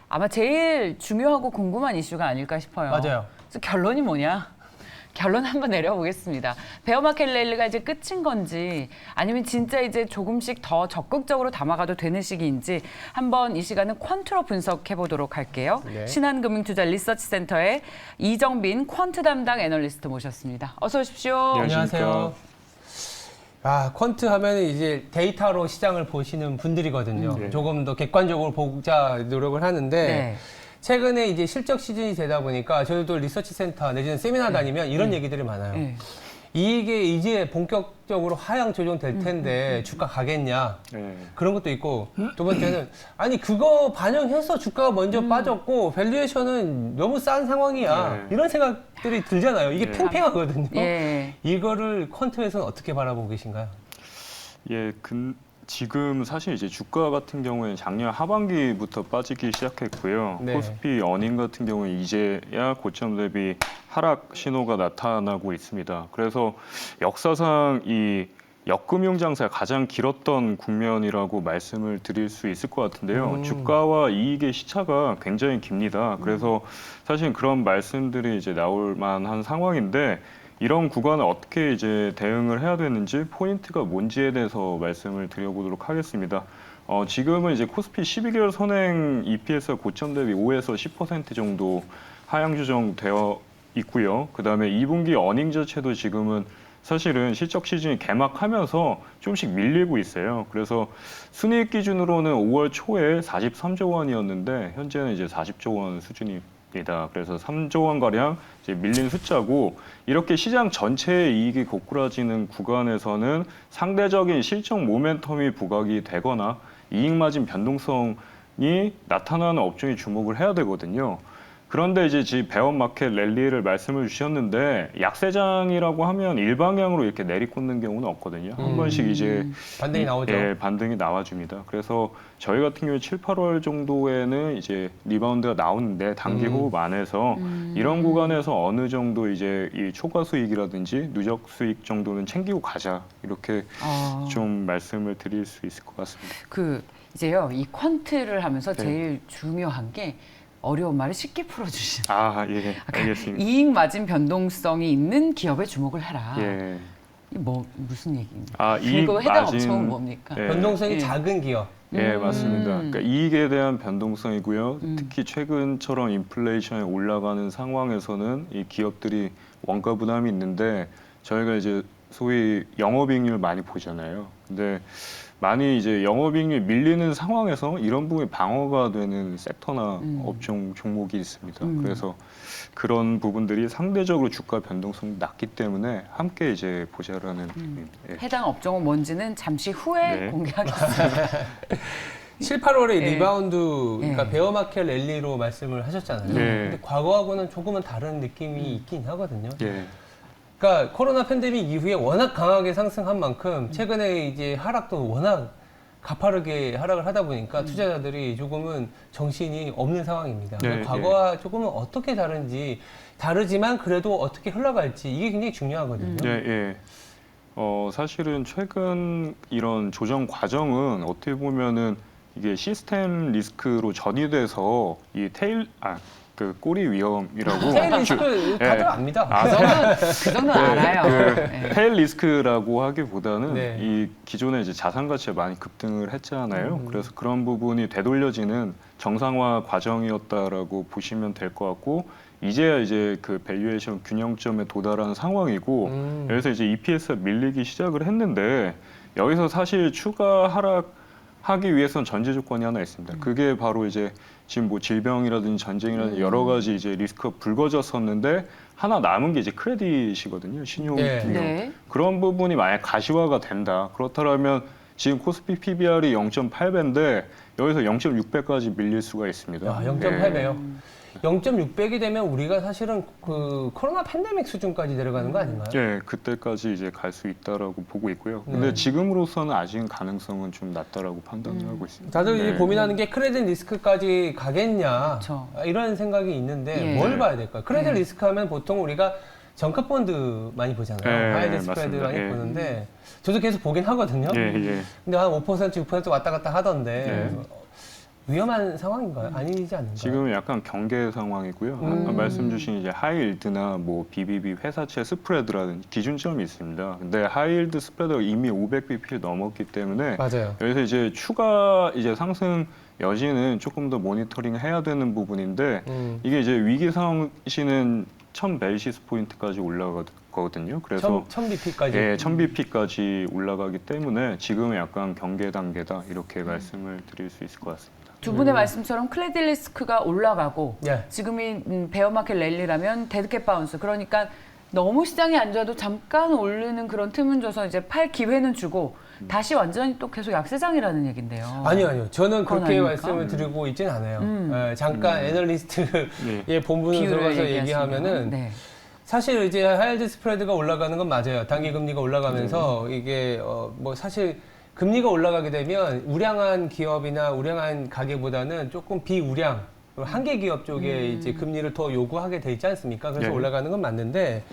아마 제일 중요하고 궁금한 이슈가 아닐까 싶어요. 맞아요. 그래서 결론이 뭐냐? 결론 한번 내려보겠습니다. 베어마켓 랠리가 이제 끝인 건지 아니면 진짜 이제 조금씩 더 적극적으로 담아가도 되는 시기인지 한번 이 시간은 퀀트로 분석해 보도록 할게요. 네. 신한금융투자 리서치센터의 이정빈 퀀트 담당 애널리스트 모셨습니다. 어서 오십시오. 안녕하세요. 퀀트 하면 이제 데이터로 시장을 보시는 분들이거든요. 네. 조금 더 객관적으로 보자 노력을 하는데 네. 최근에 이제 실적 시즌이 되다 보니까 저희도 리서치 센터 내지는 세미나 다니면 이런 얘기들이 많아요. 네. 이게 이제 본격적으로 하향 조정될 텐데 주가 가겠냐 네. 그런 것도 있고 두 번째는 아니 그거 반영해서 주가가 먼저 빠졌고 밸류에이션은 너무 싼 상황이야 네. 이런 생각들이 들잖아요. 이게 네. 팽팽하거든요. 예. 이거를 퀀트에서는 어떻게 바라보고 계신가요? 예, 지금 사실 이제 주가 같은 경우에는 작년 하반기부터 빠지기 시작했고요. 네. 코스피 어닝 같은 경우는 이제야 고점 대비 하락 신호가 나타나고 있습니다. 그래서 역사상 이 역금융 장사가 가장 길었던 국면이라고 말씀을 드릴 수 있을 것 같은데요. 주가와 이익의 시차가 굉장히 깁니다. 그래서 사실 그런 말씀들이 이제 나올 만한 상황인데 이런 구간을 어떻게 이제 대응을 해야 되는지 포인트가 뭔지에 대해서 말씀을 드려보도록 하겠습니다. 지금은 이제 코스피 12개월 선행 EPS가 고점 대비 5에서 10% 정도 하향 조정되어 있고요. 그다음에 2분기 어닝 자체도 지금은 사실은 실적 시즌이 개막하면서 조금씩 밀리고 있어요. 그래서 순이익 기준으로는 5월 초에 43조 원이었는데 현재는 이제 40조 원 수준입니다. 그래서 3조 원 가량 이제 밀린 숫자고 이렇게 시장 전체의 이익이 고꾸라지는 구간에서는 상대적인 실적 모멘텀이 부각이 되거나 이익 마진 변동성이 나타나는 업종에 주목을 해야 되거든요. 그런데 이제 베어마켓 랠리를 말씀을 주셨는데 약세장이라고 하면 일방향으로 이렇게 내리꽂는 경우는 없거든요. 한 번씩 이제 반등이 나오죠. 예, 반등이 나와줍니다. 그래서 저희 같은 경우에 7, 8월 정도에는 이제 리바운드가 나오는데 단기 호흡 안에서 이런 구간에서 어느 정도 이제 이 초과 수익이라든지 누적 수익 정도는 챙기고 가자 이렇게 좀 말씀을 드릴 수 있을 것 같습니다. 이제요 이 퀀트를 하면서 제일 중요한 게 어려운 말을 쉽게 풀어주시는. 예, 알겠습니다. 이익 마진 변동성이 있는 기업에 주목을 해라. 예. 이게 무슨 얘기입니까? 이익 그리고 해당 마진, 업종은 뭡니까? 예. 변동성이 예. 작은 기업. 예, 맞습니다. 그러니까 이익에 대한 변동성이고요. 특히 최근처럼 인플레이션이 올라가는 상황에서는 이 기업들이 원가 부담이 있는데 저희가 이제 소위 영업이익률 많이 보잖아요. 근데 많이 이제 영업이익률 밀리는 상황에서 이런 부분이 방어가 되는 섹터나 업종 종목이 있습니다. 그래서 그런 부분들이 상대적으로 주가 변동성이 낮기 때문에 함께 이제 보자라는 예. 해당 업종은 뭔지는 잠시 후에 네. 공개하겠습니다. 7, 8월에 예. 리바운드, 그러니까 예. 베어마켓 랠리로 말씀을 하셨잖아요. 네. 근데 과거하고는 조금은 다른 느낌이 있긴 하거든요. 예. 그러니까 코로나 팬데믹 이후에 워낙 강하게 상승한 만큼 최근에 이제 하락도 워낙 가파르게 하락을 하다 보니까 투자자들이 조금은 정신이 없는 상황입니다. 네, 과거와 조금은 어떻게 다르지만 그래도 어떻게 흘러갈지 이게 굉장히 중요하거든요. 예, 예. 사실은 최근 이런 조정 과정은 어떻게 보면은 이게 시스템 리스크로 전이돼서 이 그 꼬리 위험이라고 테일 리스크 다들 압니다. 그 정도는 알아요. 네. 테일 리스크라고 하기보다는 네. 이 기존에 이제 자산 가치가 많이 급등을 했잖아요. 그래서 그런 부분이 되돌려지는 정상화 과정이었다라고 보시면 될 것 같고 이제야 이제 그 밸류에이션 균형점에 도달한 상황이고 여기서 이제 EPS가 밀리기 시작을 했는데 여기서 사실 추가 하락하기 위해서는 전제 조건이 하나 있습니다. 그게 바로 이제 지금 뭐 질병이라든지 전쟁이라든지 여러 가지 이제 리스크가 불거졌었는데 하나 남은 게 이제 크레딧이거든요. 신용 네. 균형. 네. 그런 부분이 만약 가시화가 된다. 그렇다면 지금 코스피 PBR이 0.8배인데 여기서 0.6배까지 밀릴 수가 있습니다. 0.8배요. 0.600이 되면 우리가 사실은 그 코로나 팬데믹 수준까지 내려가는 거 아닌가요? 예, 그때까지 이제 갈 수 있다라고 보고 있고요. 근데 네. 지금으로서는 아직은 가능성은 좀 낮다라고 판단을 하고 있습니다. 다들 이제 네. 고민하는 게 크레딧 리스크까지 가겠냐 그렇죠. 이런 생각이 있는데 예. 뭘 봐야 될까요? 크레딧 예. 리스크 하면 보통 우리가 정가 펀드 많이 보잖아요. 네, 하이드 스프레드 맞습니다. 많이 예. 보는데 저도 계속 보긴 하거든요. 예, 예. 근데 한 5%, 6% 왔다 갔다 하던데 네. 위험한 상황인가요? 아니지 않는가요? 지금 약간 경계 상황이고요. 아까 말씀 주신 이제 하이힐드나 뭐 BBB 회사채 스프레드라든지 기준점이 있습니다. 근데 하이힐드 스프레드가 이미 500bp를 넘었기 때문에 맞아요. 여기서 이제 추가 이제 상승 여지는 조금 더 모니터링 해야 되는 부분인데 이게 이제 위기 상황 시는 1000베이시스 포인트까지 올라가거든요. 그래서 1000bp까지. 예, 1000bp까지 올라가기 때문에 지금은 약간 경계 단계다 이렇게 말씀을 드릴 수 있을 것 같습니다. 두 분의 말씀처럼 크레딧 리스크가 올라가고 예. 지금이 베어마켓 랠리라면 데드캣 바운스 그러니까 너무 시장이 안 좋아도 잠깐 오르는 그런 틈은 줘서 이제 팔 기회는 주고 다시 완전히 또 계속 약세장이라는 얘기인데요. 아니요. 저는 그건 그렇게 아닙니까? 말씀을 드리고 있진 않아요. 예, 잠깐 애널리스트의 본분을 비율을 들어가서 얘기하시면. 얘기하면은 네. 사실 이제 하이힐드 스프레드가 올라가는 건 맞아요. 단기 금리가 올라가면서 이게 뭐 사실 금리가 올라가게 되면 우량한 기업이나 우량한 가게보다는 조금 비우량 한계 기업 쪽에 이제 금리를 더 요구하게 돼 있지 않습니까? 그래서 네. 올라가는 건 맞는데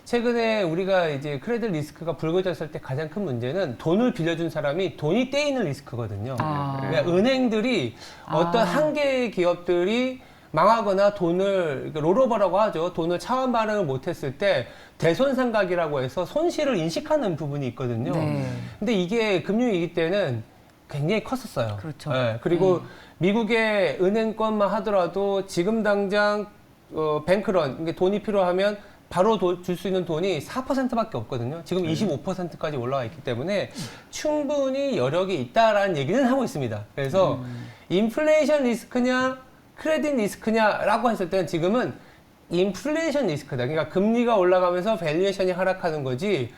최근에 우리가 이제 크레딧 리스크가 불거졌을 때 가장 큰 문제는 돈을 빌려준 사람이 돈이 떼이는 리스크거든요. 아. 그러니까 은행들이 어떤 한계 기업들이 망하거나 돈을 롤오버라고 하죠. 돈을 차원 발행을 못했을 때 대손상각이라고 해서 손실을 인식하는 부분이 있거든요. 네. 근데 이게 금융위기 때는 굉장히 컸었어요. 그렇죠. 예, 그리고 미국의 은행권만 하더라도 지금 당장 뱅크런, 그러니까 돈이 필요하면 바로 줄 수 있는 돈이 4%밖에 없거든요. 지금 25%까지 올라와 있기 때문에 충분히 여력이 있다라는 얘기는 하고 있습니다. 그래서 인플레이션 리스크냐 크레딧 리스크냐라고 했을 때는 지금은 인플레이션 리스크다. 그러니까 금리가 올라가면서 밸류에이션이 하락하는 거지.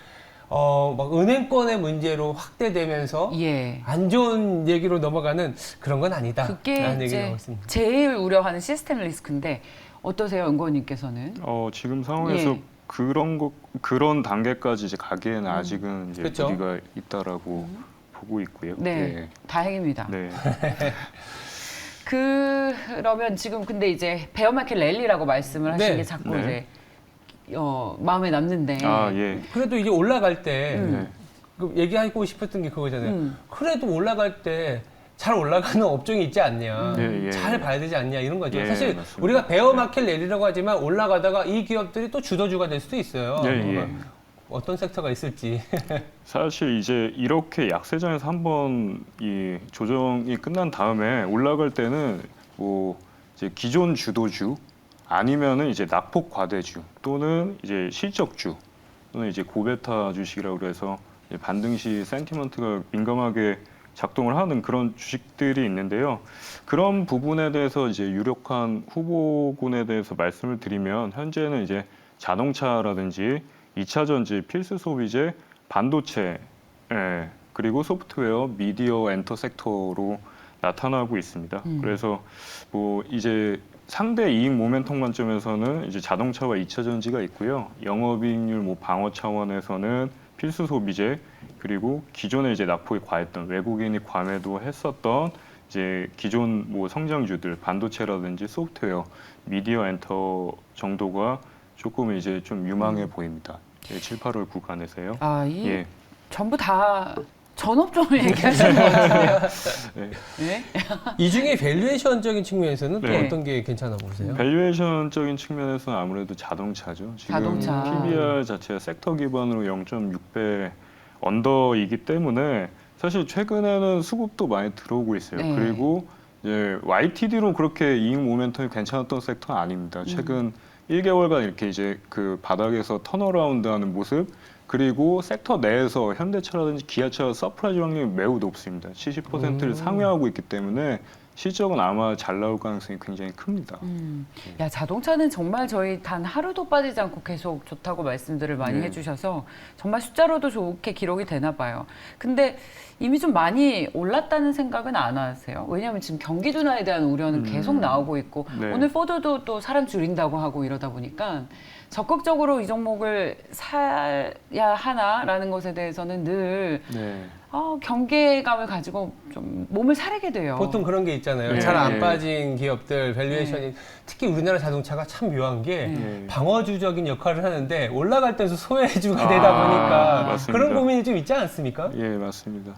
막 은행권의 문제로 확대되면서 예. 안 좋은 얘기로 넘어가는 그런 건 아니다. 그게 라는 얘기를 하고 이제 있습니다. 제일 우려하는 시스템 리스크인데 어떠세요, 연구원님께서는? 지금 상황에서 예. 그런 단계까지 이제 가기에는 아직은 이제 그쵸? 무리가 있다라고 보고 있고요. 네, 다행입니다. 네. 그러면 지금 근데 이제 베어마켓 랠리라고 말씀을 하신 네. 게 자꾸 네. 이제 마음에 남는데 아, 예. 그래도 이제 올라갈 때 네. 그 얘기하고 싶었던 게 그거잖아요. 음. 그래도 올라갈 때 잘 올라가는 업종이 있지 않냐. 예, 예. 잘 봐야 되지 않냐 이런 거죠. 예, 사실 맞습니다. 우리가 베어마켓 랠리라고 하지만 올라가다가 이 기업들이 또 주도주가 될 수도 있어요. 예, 예. 뭔가 어떤 섹터가 있을지. 사실 이제 이렇게 약세장에서 한번 이 조정이 끝난 다음에 올라갈 때는 뭐 이제 기존 주도주 아니면은 이제 낙폭 과대주 또는 이제 실적주 또는 이제 고베타 주식이라고 그래서 이제 반등 시 센티먼트가 민감하게 작동을 하는 그런 주식들이 있는데요. 그런 부분에 대해서 이제 유력한 후보군에 대해서 말씀을 드리면 현재는 이제 자동차라든지 2차 전지, 필수 소비재, 반도체, 그리고 소프트웨어, 미디어, 엔터 섹터로 나타나고 있습니다. 그래서 뭐 이제 상대 이익 모멘텀 관점에서는 이제 자동차와 2차 전지가 있고요. 영업이익률 뭐 방어 차원에서는 필수 소비재 그리고 기존에 이제 낙폭이 과했던 외국인이 과매도 했었던 이제 기존 뭐 성장주들 반도체라든지 소프트웨어, 미디어 엔터 정도가 조금 이제 좀 유망해 보입니다. 7, 8월 구간에서요. 이 예. 전부 다 전업종을 얘기하시는 것 같아요. 네. 네? 이 중에 밸류에이션적인 측면에서는 또 네. 어떤 게 괜찮아 보세요? 밸류에이션적인 측면에서는 아무래도 자동차죠. 지금 자동차. PBR 자체가 섹터 기반으로 0.6배 언더이기 때문에 사실 최근에는 수급도 많이 들어오고 있어요. 네. 그리고 이제 YTD로 그렇게 이익 모멘텀이 괜찮았던 섹터는 아닙니다. 최근 1개월간 이렇게 이제 그 바닥에서 턴어라운드하는 모습 그리고 섹터 내에서 현대차라든지 기아차 서프라이즈 확률이 매우 높습니다. 70%를 상회하고 있기 때문에 실적은 아마 잘 나올 가능성이 굉장히 큽니다. 야, 자동차는 정말 저희 단 하루도 빠지지 않고 계속 좋다고 말씀들을 많이 네. 해주셔서 정말 숫자로도 좋게 기록이 되나 봐요. 근데 이미 좀 많이 올랐다는 생각은 안 하세요? 왜냐하면 지금 경기 둔화에 대한 우려는 계속 나오고 있고 네. 오늘 포드도 또 사람 줄인다고 하고 이러다 보니까 적극적으로 이 종목을 사야 하나라는 것에 대해서는 늘 네. 경계감을 가지고 좀 몸을 사리게 돼요. 보통 그런 게 있잖아요. 예, 잘 안 예. 빠진 기업들 밸류에이션이 특히 우리나라 자동차가 참 묘한 게 예. 방어주적인 역할을 하는데 올라갈 때도 소외주가 아, 되다 보니까 맞습니다. 그런 고민이 좀 있지 않습니까? 예, 맞습니다.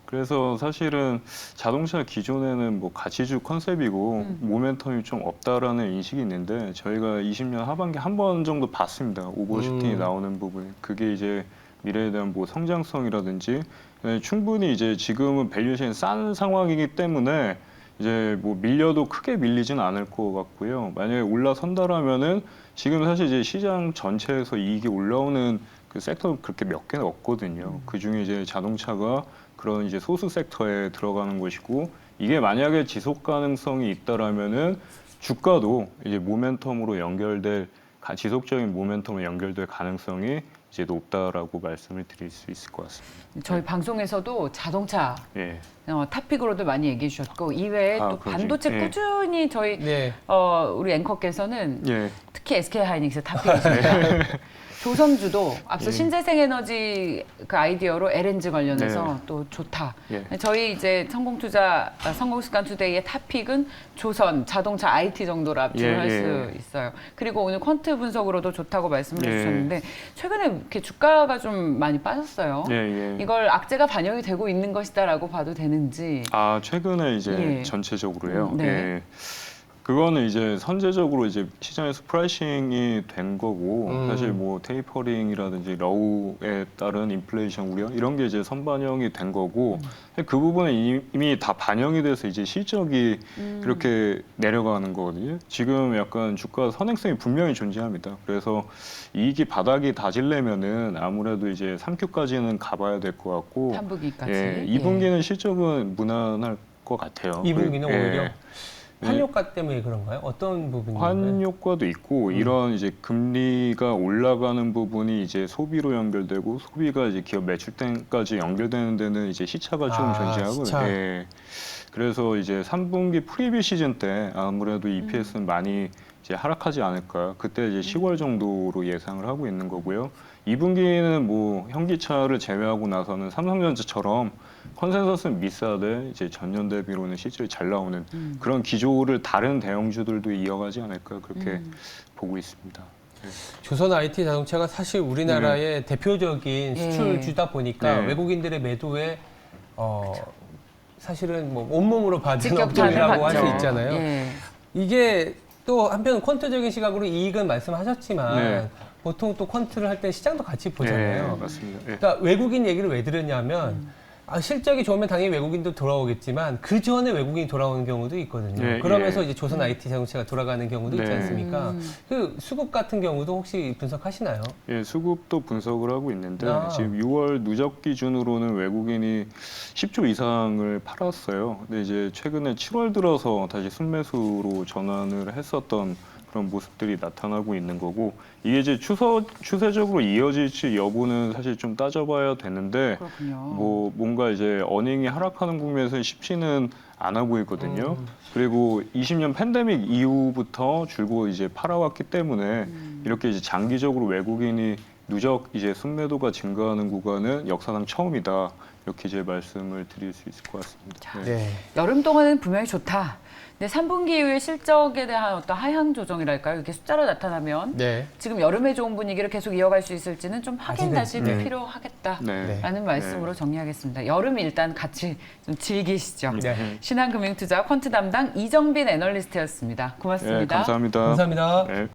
그래서 사실은 자동차 기존에는 뭐 가치주 컨셉이고 모멘텀이 좀 없다라는 인식이 있는데 저희가 20년 하반기 한 번 정도 봤습니다. 오버슈팅이 나오는 부분. 그게 이제 미래에 대한 뭐 성장성이라든지 충분히 이제 지금은 밸류에이션이 싼 상황이기 때문에 이제 뭐 밀려도 크게 밀리진 않을 것 같고요. 만약에 올라선다라면은 지금 사실 이제 시장 전체에서 이익이 올라오는 그 섹터는 그렇게 몇 개는 없거든요. 그 중에 이제 자동차가 그런 이제 소수 섹터에 들어가는 것이고 이게 만약에 지속 가능성이 있다라면은 주가도 이제 모멘텀으로 연결될 지속적인 모멘텀으로 연결될 가능성이 이제 높다라고 말씀을 드릴 수 있을 것 같습니다. 저희 방송에서도 자동차 예. 탑픽으로도 많이 얘기해 주셨고 이외에 또 그러지. 반도체 예. 꾸준히 저희 네. 우리 앵커께서는 예. 특히 SK 하이닉스 탑픽이십니다. 조선주도 앞서 예. 신재생에너지 그 아이디어로 LNG 관련해서 네. 또 좋다. 예. 저희 이제 성공습관투데이의 탑픽은 조선, 자동차, IT 정도로 압축을 예, 할 수 예. 있어요. 그리고 오늘 퀀트 분석으로도 좋다고 말씀을 예. 해주셨는데 최근에 이렇게 주가가 좀 많이 빠졌어요. 예, 예. 이걸 악재가 반영이 되고 있는 것이다라고 봐도 되는지. 아, 최근에 이제 예. 전체적으로요. 네. 예. 그거는 이제 선제적으로 이제 시장에서 프라이싱이 된 거고 사실 뭐 테이퍼링이라든지 러우에 따른 인플레이션 우려 이런 게 이제 선반영이 된 거고 그 부분은 이미 다 반영이 돼서 이제 실적이 그렇게 내려가는 거거든요. 지금 약간 주가 선행성이 분명히 존재합니다. 그래서 이익이 바닥이 다지려면은 아무래도 이제 3Q까지는 가봐야 될 것 같고 3분기까지. 예, 2분기는 실적은 무난할 것 같아요. 2분기는 예. 오히려 환율가 때문에 그런가요? 어떤 부분인가요? 환효과도 있고 이런 이제 금리가 올라가는 부분이 이제 소비로 연결되고 소비가 이제 기업 매출대까지 연결되는 데는 이제 시차가 좀 존재하고 시차. 예. 그래서 이제 3분기 프리뷰 시즌 때 아무래도 EPS는 많이 이제 하락하지 않을까. 그때 이제 10월 정도로 예상을 하고 있는 거고요. 2분기는 뭐 현기차를 제외하고 나서는 삼성전자처럼 컨센서스는 미스하되 이제 전년 대비로는 실적이 잘 나오는 그런 기조를 다른 대형주들도 이어가지 않을까 그렇게 보고 있습니다. 조선 IT 자동차가 사실 우리나라의 대표적인 예. 수출주다 보니까 네. 외국인들의 매도에 사실은 뭐 온몸으로 받은 직격탄을 업종이라고 할 수 받죠. 있잖아요. 예. 이게 또 한편 퀀트적인 시각으로 이익은 말씀하셨지만 네. 보통 또 퀀트를 할 때 시장도 같이 보잖아요. 예, 맞습니다. 예. 그러니까 외국인 얘기를 왜 들었냐면 실적이 좋으면 당연히 외국인도 돌아오겠지만 그 전에 외국인이 돌아오는 경우도 있거든요. 예, 그러면서 예. 이제 조선 IT 자동차가 돌아가는 경우도 있지 네. 않습니까? 그 수급 같은 경우도 혹시 분석하시나요? 예, 수급도 분석을 하고 있는데 아. 지금 6월 누적 기준으로는 외국인이 10조 이상을 팔았어요. 근데 이제 최근에 7월 들어서 다시 순매수로 전환을 했었던 그런 모습들이 나타나고 있는 거고 이게 이제 추세적으로 이어질지 여부는 사실 좀 따져봐야 되는데 그렇군요. 뭐 뭔가 이제 어닝이 하락하는 국면에서 쉽지는 않아 보이거든요. 그리고 20년 팬데믹 이후부터 줄곧 이제 팔아왔기 때문에 이렇게 이제 장기적으로 외국인이 누적 이제 순매도가 증가하는 구간은 역사상 처음이다. 이렇게 이제 말씀을 드릴 수 있을 것 같습니다. 네. 네. 여름 동안은 분명히 좋다. 근데 3분기 이후에 실적에 대한 어떤 하향 조정이랄까요? 이렇게 숫자로 나타나면 네. 지금 여름에 좋은 분위기를 계속 이어갈 수 있을지는 좀 확인 다시 네. 필요하겠다라는 네. 말씀으로 정리하겠습니다. 여름 일단 같이 좀 즐기시죠. 네. 신한금융투자 퀀트 담당 이정빈 애널리스트였습니다. 고맙습니다. 예, 감사합니다. 감사합니다. 네.